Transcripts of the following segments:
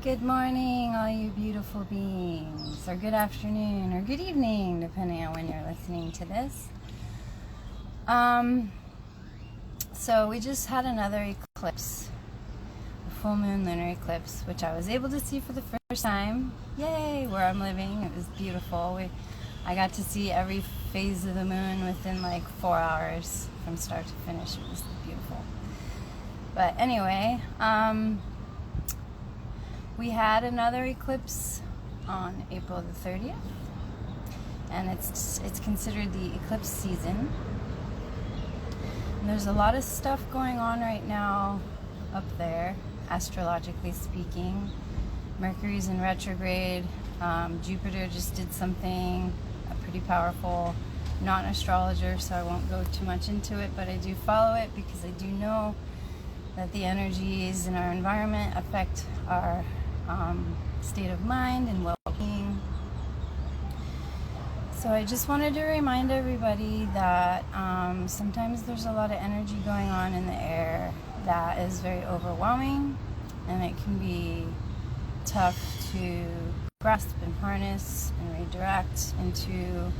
Good morning, all you beautiful beings, or good afternoon, or good evening, depending on when you're listening to this. So we just had another eclipse, a full moon lunar eclipse, which I was able to see for the first time. Yay! Where I'm living, it was beautiful. I got to see every phase of the moon within like 4 hours from start to finish. It was beautiful. But anyway, we had another eclipse on April the 30th, and it's considered the eclipse season. And there's a lot of stuff going on right now up there, astrologically speaking. Mercury's in retrograde. Jupiter just did something pretty powerful. I'm not an astrologer, so I won't go too much into it, but I do follow it because I do know that the energies in our environment affect our state of mind and well-being. So I just wanted to remind everybody that sometimes there's a lot of energy going on in the air that is very overwhelming, and it can be tough to grasp and harness and redirect into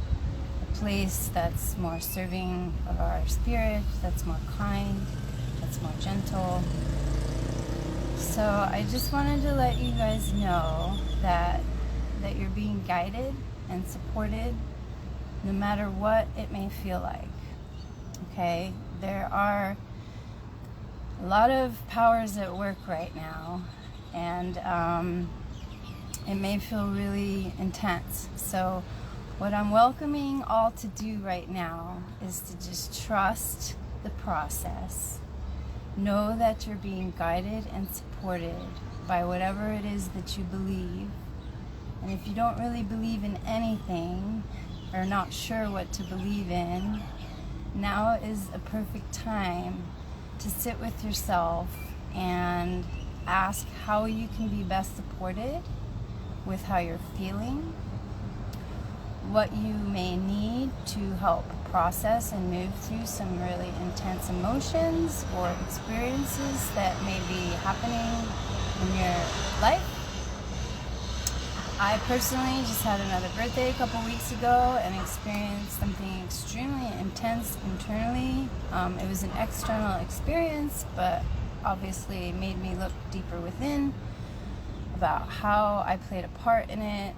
a place that's more serving of our spirit, that's more kind, that's more gentle. So I just wanted to let you guys know that you're being guided and supported no matter what it may feel like. Okay? There are a lot of powers at work right now, and it may feel really intense. So what I'm welcoming all to do right now is to just trust the process. Know that you're being guided and supported by whatever it is that you believe. And if you don't really believe in anything or not sure what to believe in, now is a perfect time to sit with yourself and ask how you can be best supported with how you're feeling, what you may need to help process and move through some really intense emotions or experiences that may be happening in your life. I personally just had another birthday a couple weeks ago and experienced something extremely intense internally. It was an external experience, but obviously it made me look deeper within about how I played a part in it.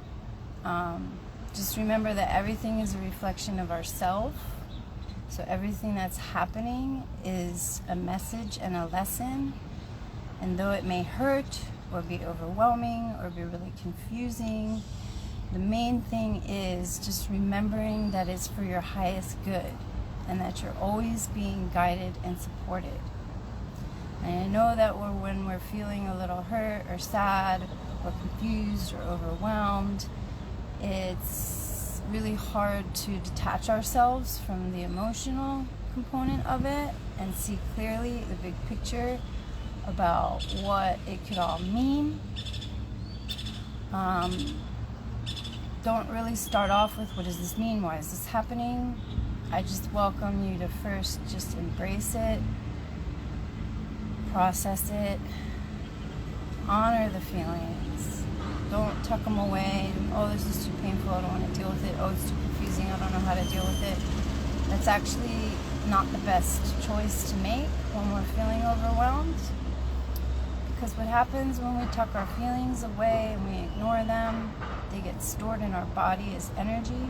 Just remember that everything is a reflection of ourselves. So everything that's happening is a message and a lesson. And though it may hurt or be overwhelming or be really confusing, the main thing is just remembering that it's for your highest good and that you're always being guided and supported. And I know that when we're feeling a little hurt or sad or confused or overwhelmed, it's really hard to detach ourselves from the emotional component of it and see clearly the big picture about what it could all mean. Don't really start off with, what does this mean? Why is this happening? I just welcome you to first just embrace it, process it, honor the feelings. Don't tuck them away. Oh, this is too painful, I don't want to deal with it. Oh, it's too confusing, I don't know how to deal with it. That's actually not the best choice to make when we're feeling overwhelmed. Because what happens when we tuck our feelings away and we ignore them, they get stored in our body as energy.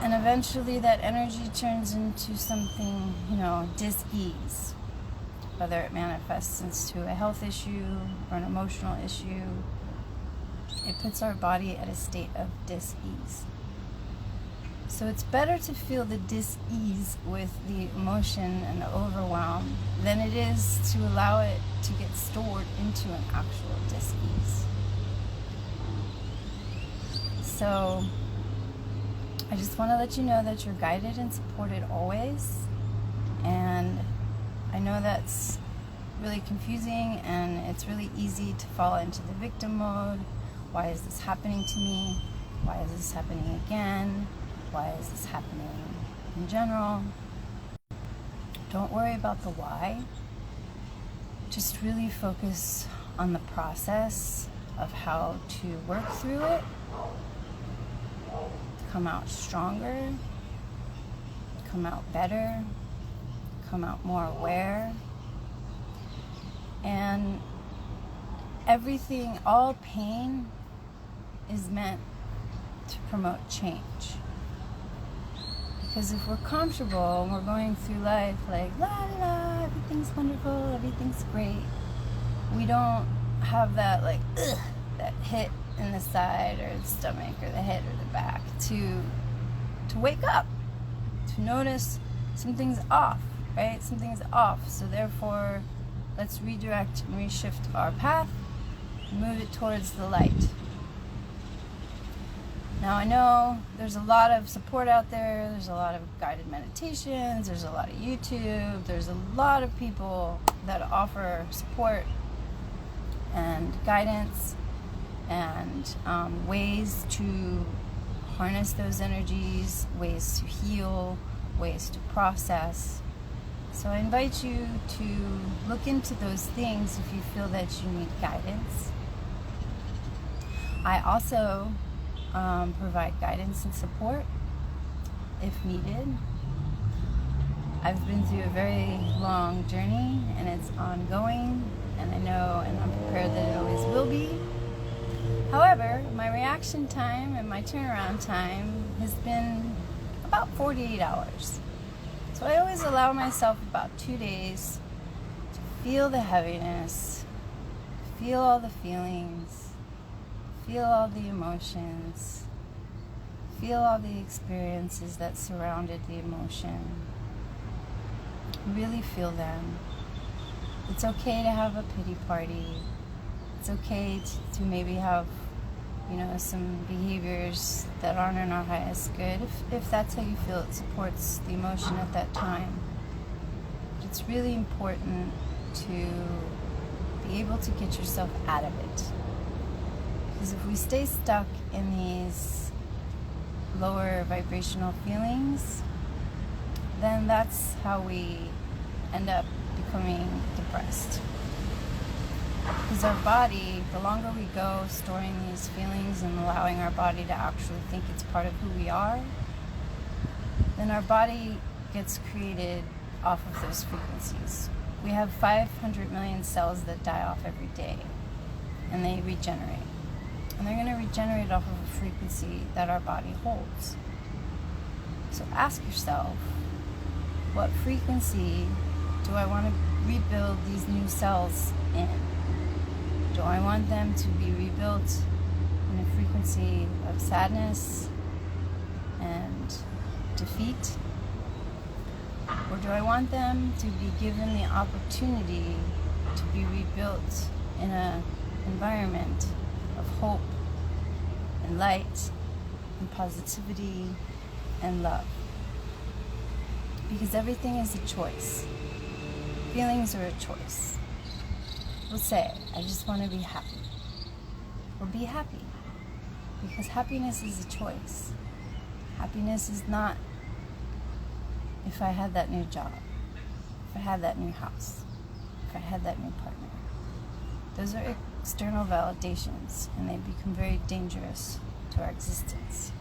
And eventually that energy turns into something, dis-ease. Whether it manifests into a health issue or an emotional issue, it puts our body at a state of dis-ease. So it's better to feel the dis-ease with the emotion and the overwhelm than it is to allow it to get stored into an actual dis-ease. So I just want to let you know that you're guided and supported always. And I know that's really confusing and it's really easy to fall into the victim mode. Why is this happening to me? Why is this happening again? Why is this happening in general? Don't worry about the why. Just really focus on the process of how to work through it, come out stronger, come out better, come out more aware. And everything, all pain is meant to promote change. Because if we're comfortable and we're going through life like, la la la, everything's wonderful, everything's great, we don't have that like, ugh, that hit in the side or the stomach or the head or the back to wake up, to notice something's off, right? Something's off. So therefore, let's redirect and reshift our path and move it towards the light. Now I know there's a lot of support out there, there's a lot of guided meditations, there's a lot of YouTube, there's a lot of people that offer support and guidance and ways to harness those energies, ways to heal, ways to process. So I invite you to look into those things if you feel that you need guidance. I also provide guidance and support if needed. I've been through a very long journey and it's ongoing, and I know and I'm prepared that it always will be. However, my reaction time and my turnaround time has been about 48 hours. So I always allow myself about 2 days to feel the heaviness, feel all the feelings, feel all the emotions, feel all the experiences that surrounded the emotion. Really feel them. It's okay to have a pity party. It's okay to maybe have, some behaviors that aren't in our highest good, if that's how you feel it supports the emotion at that time. But it's really important to be able to get yourself out of it. Because if we stay stuck in these lower vibrational feelings, then that's how we end up becoming depressed. Because our body, the longer we go storing these feelings and allowing our body to actually think it's part of who we are, then our body gets created off of those frequencies. We have 500 million cells that die off every day, and they regenerate. And they're going to regenerate off of a frequency that our body holds. So ask yourself, what frequency do I want to rebuild these new cells in? Do I want them to be rebuilt in a frequency of sadness and defeat? Or do I want them to be given the opportunity to be rebuilt in an environment of hope and light and positivity and love? Because everything is a choice. Feelings are a choice. We'll say, I just want to be happy. Or be happy. Because happiness is a choice. Happiness is not if I had that new job, if I had that new house, if I had that new partner. Those are external validations, and they become very dangerous to our existence.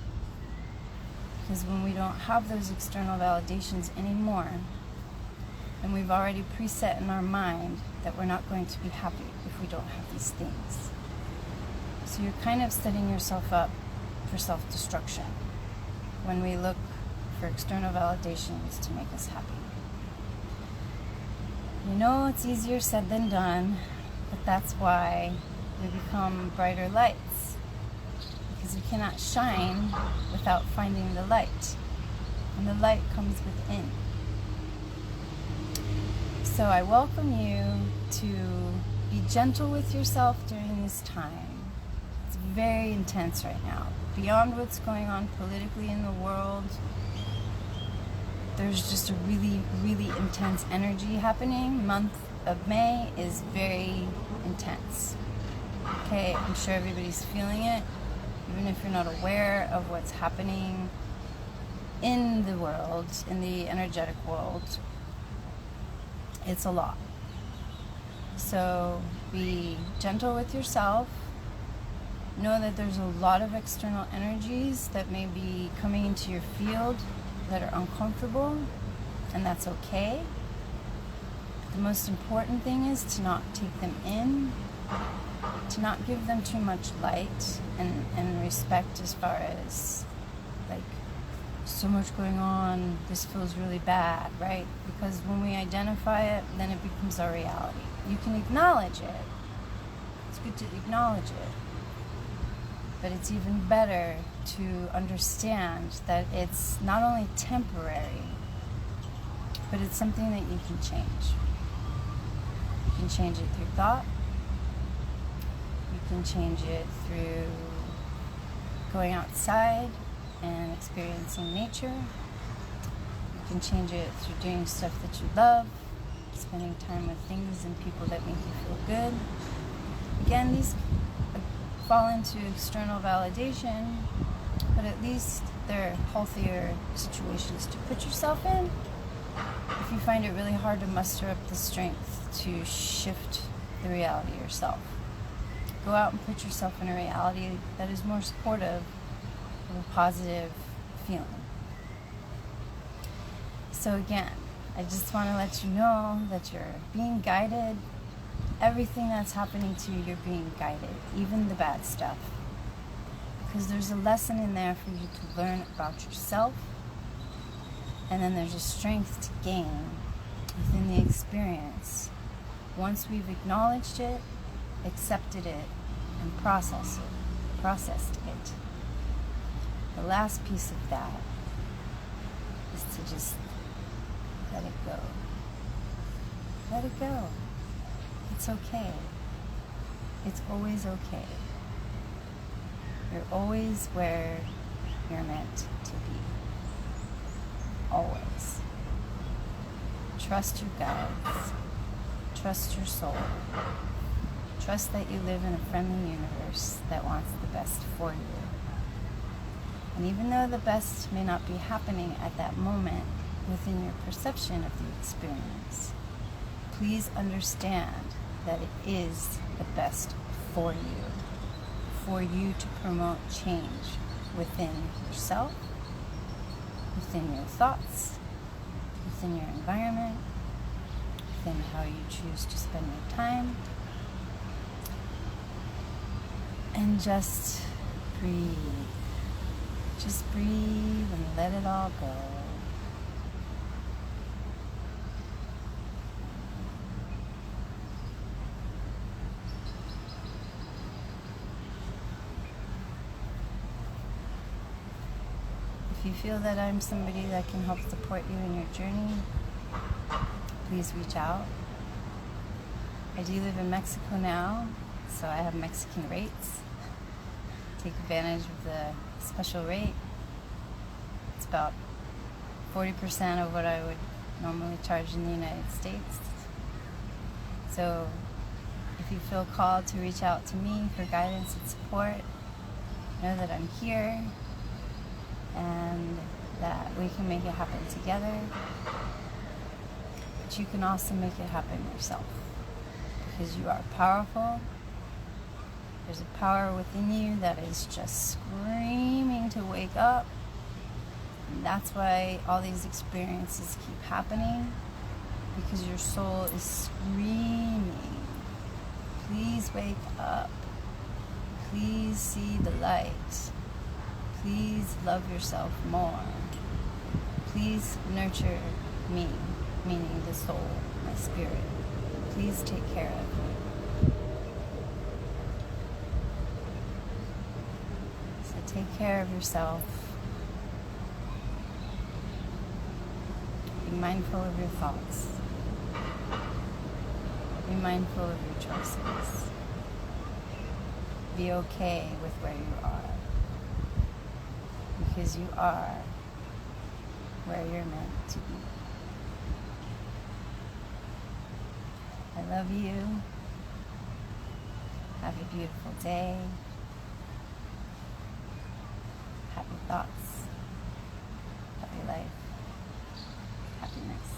Because when we don't have those external validations anymore, and we've already preset in our mind that we're not going to be happy if we don't have these things. So you're kind of setting yourself up for self-destruction when we look for external validations to make us happy. It's easier said than done, but that's why we become brighter lights. Because you cannot shine without finding the light. And the light comes within. So I welcome you to be gentle with yourself during this time. It's very intense right now. Beyond what's going on politically in the world, there's just a really, really intense energy happening. Month of May is very intense. Okay, I'm sure everybody's feeling it, even if you're not aware of what's happening in the world, in the energetic world. It's a lot. So be gentle with yourself. Know that there's a lot of external energies that may be coming into your field that are uncomfortable, and that's okay. The most important thing is to not take them in, to not give them too much light and respect, as far as like, so much going on, this feels really bad, right? Because when we identify it, then it becomes our reality. You can acknowledge it. It's good to acknowledge it. But it's even better to understand that it's not only temporary, but it's something that you can change. You can change it through thought. You can change it through going outside and experiencing nature. You can change it through doing stuff that you love, spending time with things and people that make you feel good. Again, these fall into external validation, but at least they're healthier situations to put yourself in if you find it really hard to muster up the strength to shift the reality yourself. Go out and put yourself in a reality that is more supportive of a positive feeling. So again, I just want to let you know that you're being guided. Everything that's happening to you, you're being guided, even the bad stuff. Because there's a lesson in there for you to learn about yourself, and then there's a strength to gain within the experience. Once we've acknowledged it, accepted it, and processed it. The last piece of that is to just let it go. Let it go. It's okay. It's always okay. You're always where you're meant to be. Always. Trust your guides. Trust your soul. Trust that you live in a friendly universe that wants the best for you. And even though the best may not be happening at that moment within your perception of the experience, please understand that it is the best for you to promote change within yourself, within your thoughts, within your environment, within how you choose to spend your time. And just breathe. Just breathe and let it all go. If you feel that I'm somebody that can help support you in your journey, please reach out. I do live in Mexico now, so I have Mexican rates. Take advantage of the special rate. It's about 40% of what I would normally charge in the United States. So if you feel called to reach out to me for guidance and support, know that I'm here and that we can make it happen together. But you can also make it happen yourself, because you are powerful. There's a power within you that is just screaming to wake up. And that's why all these experiences keep happening, because your soul is screaming. Please wake up. Please see the light. Please love yourself more. Please nurture me, meaning the soul, my spirit. Please take care of me. So take care of yourself. Be mindful of your thoughts. Be mindful of your choices. Be okay with where you are, because you are where you're meant to be. I love you. Have a beautiful day. Happy thoughts. Happy life. Happiness.